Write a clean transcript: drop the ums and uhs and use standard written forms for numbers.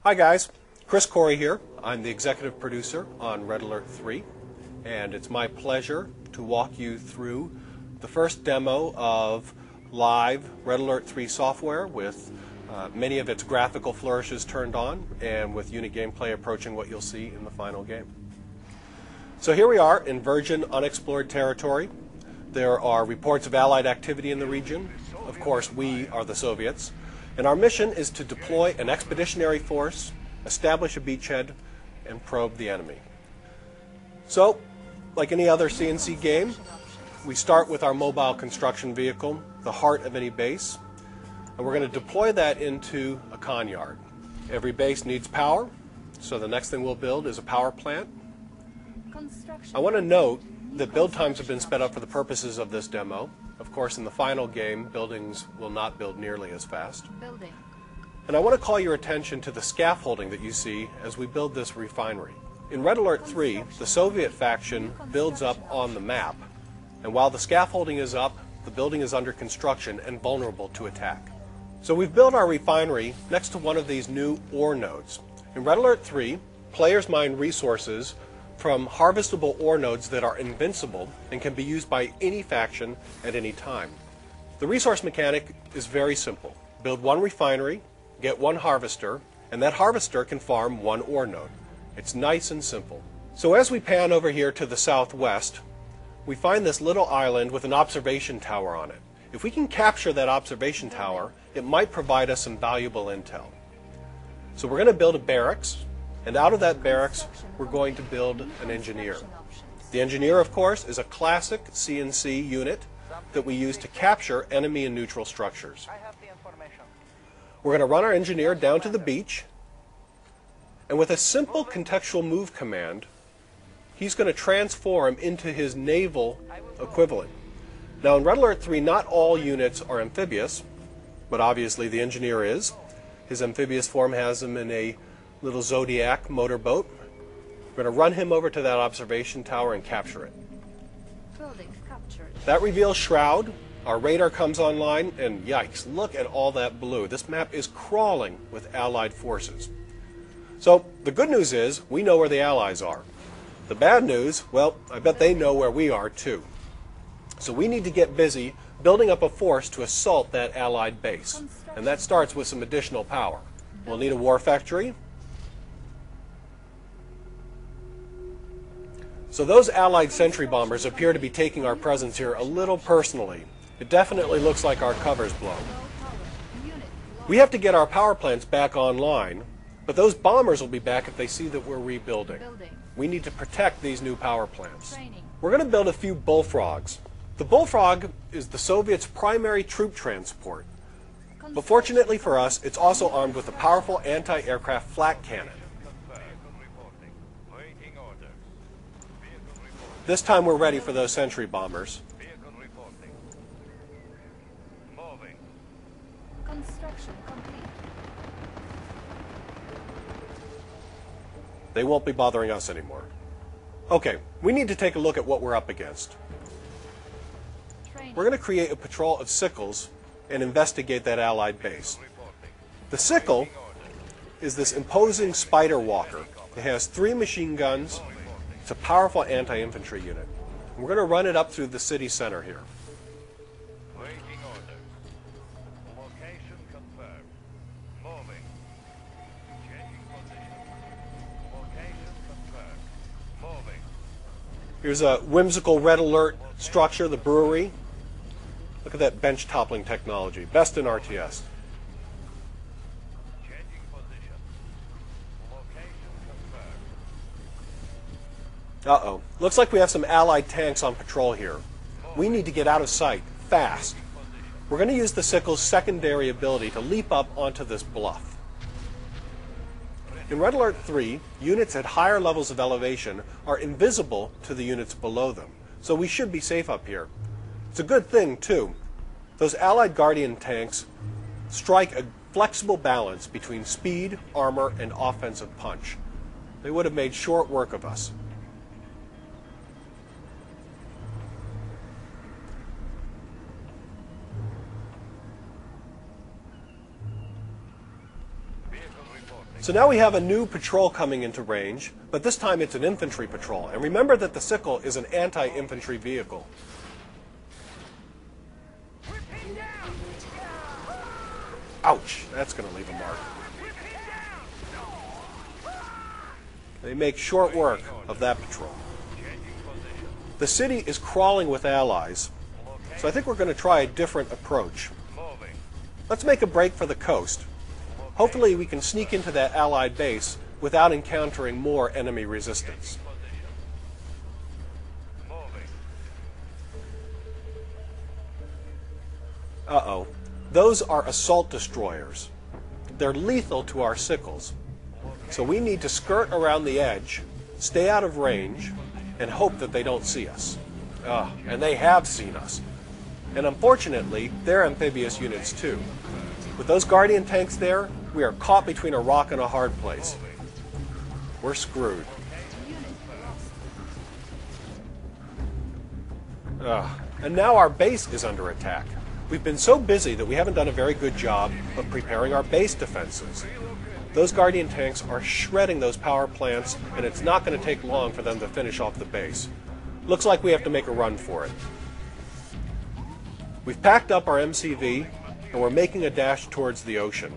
Hi guys, Chris Corey here. I'm the executive producer on Red Alert 3, and it's my pleasure to walk you through the first demo of live Red Alert 3 software with many of its graphical flourishes turned on and with unit gameplay approaching what you'll see in the final game. So here we are in virgin unexplored territory. There are reports of Allied activity in the region. Of course, we are the Soviets. And our mission is to deploy an expeditionary force, establish a beachhead, and probe the enemy. So, like any other CNC game, we start with our mobile construction vehicle, the heart of any base, and we're going to deploy that into a con yard. Every base needs power, so the next thing we'll build is a power plant. I want to note that build times have been sped up for the purposes of this demo. Of course, in the final game, buildings will not build nearly as fast. And I want to call your attention to the scaffolding that you see as we build this refinery. In Red Alert 3, the Soviet faction builds up on the map, and while the scaffolding is up, the building is under construction and vulnerable to attack. So we've built our refinery next to one of these new ore nodes. In Red Alert 3, players mine resources from harvestable ore nodes that are invincible and can be used by any faction at any time. The resource mechanic is very simple. Build one refinery, get one harvester, and that harvester can farm one ore node. It's nice and simple. So as we pan over here to the southwest, we find this little island with an observation tower on it. If we can capture that observation tower, it might provide us some valuable intel. So we're going to build a barracks, and out of that barracks, we're going to build an engineer. The engineer, of course, is a classic CNC unit that we use to capture enemy and neutral structures. We're going to run our engineer down to the beach, and with a simple contextual move command, he's going to transform into his naval equivalent. Now in Red Alert 3, not all units are amphibious, but obviously the engineer is. His amphibious form has him in a little Zodiac motorboat. We're going to run him over to that observation tower and capture it. Building captured. That reveals Shroud. Our radar comes online, and yikes, look at all that blue. This map is crawling with Allied forces. So the good news is we know where the Allies are. The bad news, well, I bet they know where we are too. So we need to get busy building up a force to assault that Allied base. And that starts with some additional power. We'll need a war factory. So those Allied sentry bombers appear to be taking our presence here a little personally. It definitely looks like our cover's blown. We have to get our power plants back online, but those bombers will be back if they see that we're rebuilding. We need to protect these new power plants. We're going to build a few bullfrogs. The bullfrog is the Soviets' primary troop transport. But fortunately for us, it's also armed with a powerful anti-aircraft flak cannon. This time we're ready for those sentry bombers. Construction complete. They won't be bothering us anymore. Okay, we need to take a look at what we're up against. We're going to create a patrol of sickles and investigate that Allied base. The sickle is this imposing spider walker. It has 3 machine guns. It's a powerful anti-infantry unit. We're going to run it up through the city center here. Here's a whimsical Red Alert structure, the brewery. Look at that bench toppling technology. Best in RTS. Uh-oh. Looks like we have some Allied tanks on patrol here. We need to get out of sight, fast. We're going to use the sickle's secondary ability to leap up onto this bluff. In Red Alert 3, units at higher levels of elevation are invisible to the units below them, so we should be safe up here. It's a good thing, too. Those Allied Guardian tanks strike a flexible balance between speed, armor, and offensive punch. They would have made short work of us. So now we have a new patrol coming into range, but this time it's an infantry patrol. And remember that the Sickle is an anti-infantry vehicle. Ouch, that's going to leave a mark. They make short work of that patrol. The city is crawling with allies, so I think we're going to try a different approach. Let's make a break for the coast. Hopefully we can sneak into that allied base without encountering more enemy resistance. Uh-oh. Those are assault destroyers. They're lethal to our sickles. So we need to skirt around the edge, stay out of range, and hope that they don't see us. And they have seen us. And unfortunately, they're amphibious units too. With those Guardian tanks there, we are caught between a rock and a hard place. We're screwed. And now our base is under attack. We've been so busy that we haven't done a very good job of preparing our base defenses. Those Guardian tanks are shredding those power plants, and it's not going to take long for them to finish off the base. Looks like we have to make a run for it. We've packed up our MCV, and we're making a dash towards the ocean.